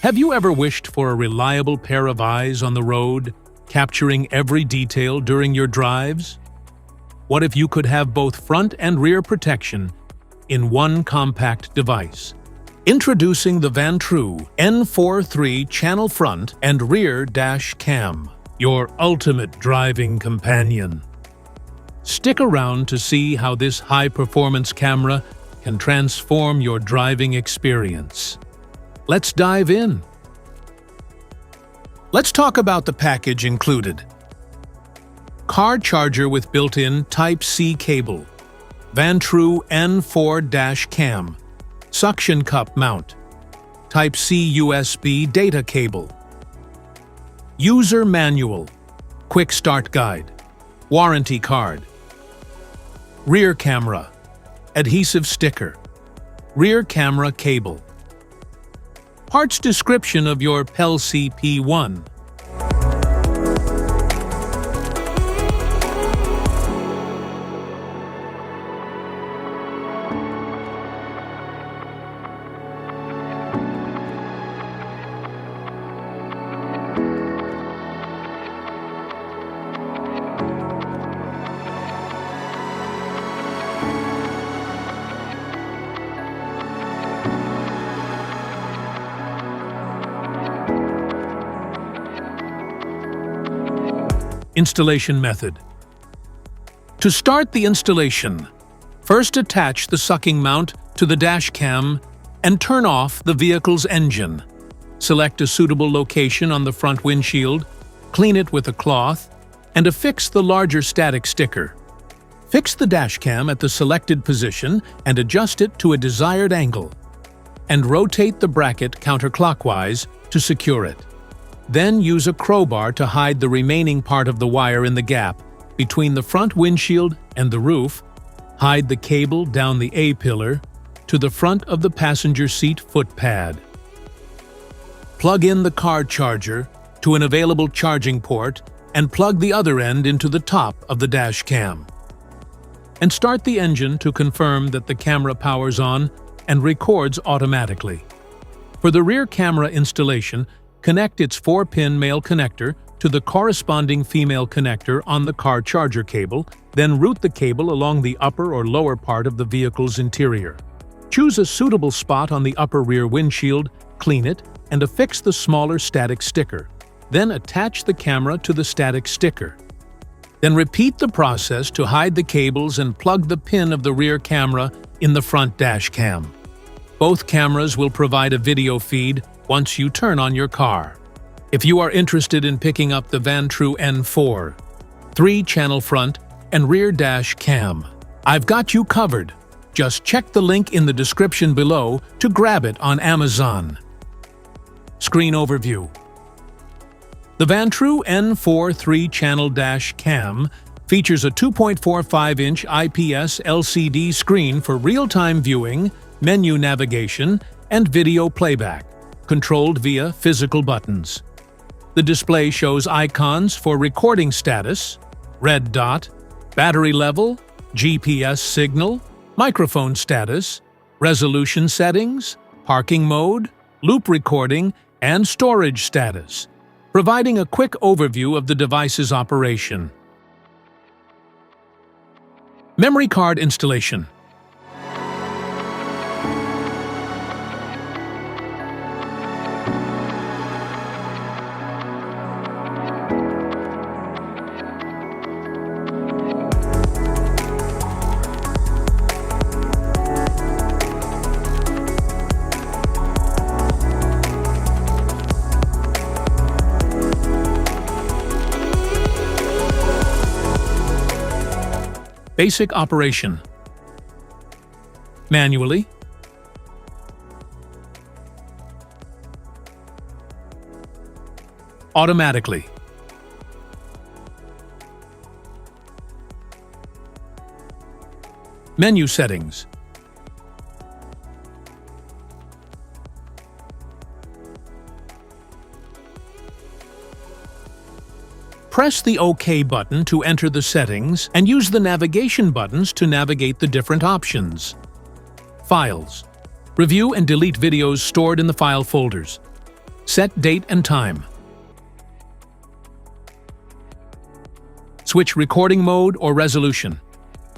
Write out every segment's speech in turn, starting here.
Have you ever wished for a reliable pair of eyes on the road, capturing every detail during your drives? What if you could have both front and rear protection in one compact device? Introducing the Vantrue N4 3-channel front and rear dash cam, your ultimate driving companion. Stick around to see how this high-performance camera can transform your driving experience. Let's dive in. Let's talk about the package included. Car charger with built-in Type-C cable, Vantrue N4 Dash Cam, suction cup mount, Type-C USB data cable, user manual, quick start guide, warranty card, rear camera, adhesive sticker, rear camera cable. Parts description of your PEL-C P1. Installation method. To start the installation, first attach the sucking mount to the dash cam and turn off the vehicle's engine. Select a suitable location on the front windshield, clean it with a cloth, and affix the larger static sticker. Fix the dash cam at the selected position and adjust it to a desired angle, and rotate the bracket counterclockwise to secure it. Then use a crowbar to hide the remaining part of the wire in the gap between the front windshield and the roof. Hide the cable down the A-pillar to the front of the passenger seat foot pad. Plug in the car charger to an available charging port and plug the other end into the top of the dash cam. And start the engine to confirm that the camera powers on and records automatically. For the rear camera installation, connect its 4-pin male connector to the corresponding female connector on the car charger cable, then route the cable along the upper or lower part of the vehicle's interior. Choose a suitable spot on the upper rear windshield, clean it, and affix the smaller static sticker. Then attach the camera to the static sticker. Then repeat the process to hide the cables and plug the pin of the rear camera in the front dash cam. Both cameras will provide a video feed once you turn on your car. If you are interested in picking up the Vantrue N4 3-channel front and rear dash cam, I've got you covered. Just check the link in the description below to grab it on Amazon. Screen overview. The Vantrue N4 3-channel dash cam features a 2.45-inch IPS LCD screen for real-time viewing, menu navigation, and video playback, controlled via physical buttons. The display shows icons for recording status, red dot, battery level, GPS signal, microphone status, resolution settings, parking mode, loop recording, and storage status, providing a quick overview of the device's operation. Memory card installation. Basic operation. Manually. Automatically. Menu settings. Press the OK button to enter the settings and use the navigation buttons to navigate the different options. Files. Review and delete videos stored in the file folders. Set date and time. Switch recording mode or resolution.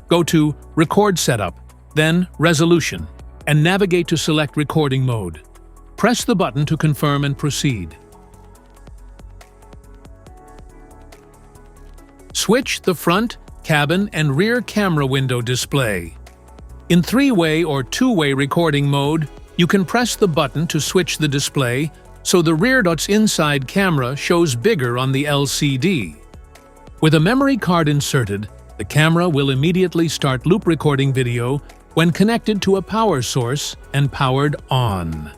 Go to Record Setup, then Resolution, and navigate to select recording mode. Press the button to confirm and proceed. Switch the front, cabin, and rear camera window display. In 3-way or 2-way recording mode, you can press the button to switch the display so the rear.'s inside camera shows bigger on the LCD. With a memory card inserted, the camera will immediately start loop recording video when connected to a power source and powered on.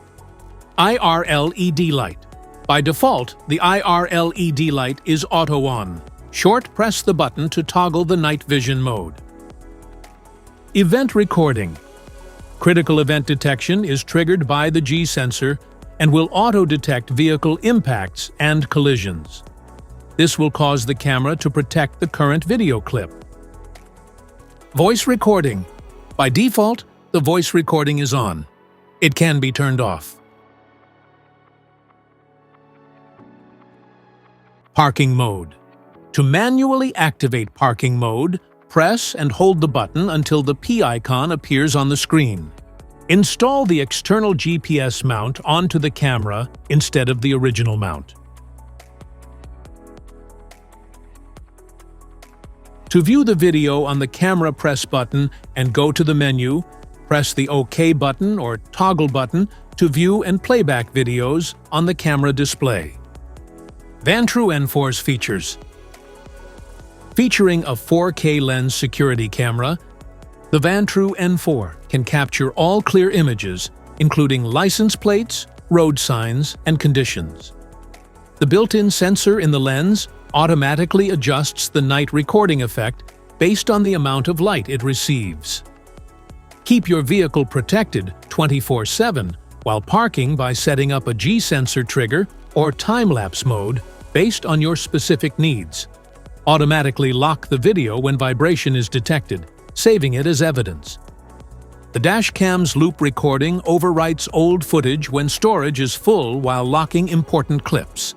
IR LED light. By default, the IR LED light is auto on. Short press the button to toggle the night vision mode. Event recording. Critical event detection is triggered by the G sensor and will auto-detect vehicle impacts and collisions. This will cause the camera to protect the current video clip. Voice recording. By default, the voice recording is on. It can be turned off. Parking mode. To manually activate parking mode, press and hold the button until the P icon appears on the screen. Install the external GPS mount onto the camera instead of the original mount. To view the video on the camera, press button and go to the menu. Press the OK button or toggle button to view and playback videos on the camera display. Vantrue N4's features. Featuring a 4K lens security camera, the Vantrue N4 can capture all clear images, including license plates, road signs, and conditions. The built-in sensor in the lens automatically adjusts the night recording effect based on the amount of light it receives. Keep your vehicle protected 24/7 while parking by setting up a G-sensor trigger or time-lapse mode based on your specific needs. Automatically lock the video when vibration is detected, saving it as evidence. The dash cam's loop recording overwrites old footage when storage is full while locking important clips.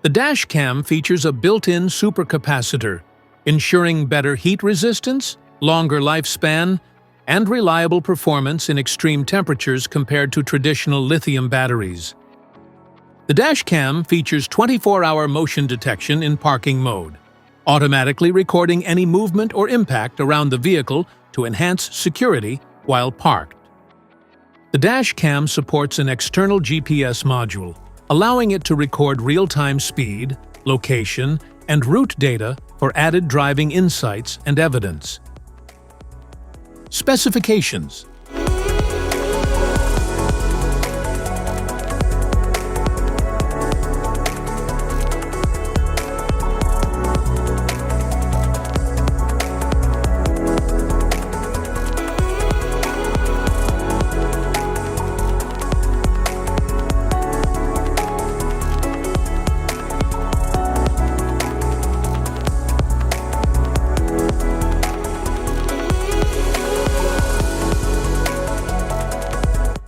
The dash cam features a built-in supercapacitor, ensuring better heat resistance, longer lifespan, and reliable performance in extreme temperatures compared to traditional lithium batteries. The dash cam features 24-hour motion detection in parking mode, automatically recording any movement or impact around the vehicle to enhance security while parked. The dash cam supports an external GPS module, allowing it to record real-time speed, location, and route data for added driving insights and evidence. Specifications.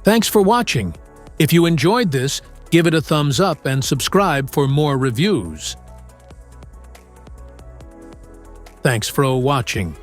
Thanks for watching. If you enjoyed this, give it a thumbs up and subscribe for more reviews. Thanks for watching.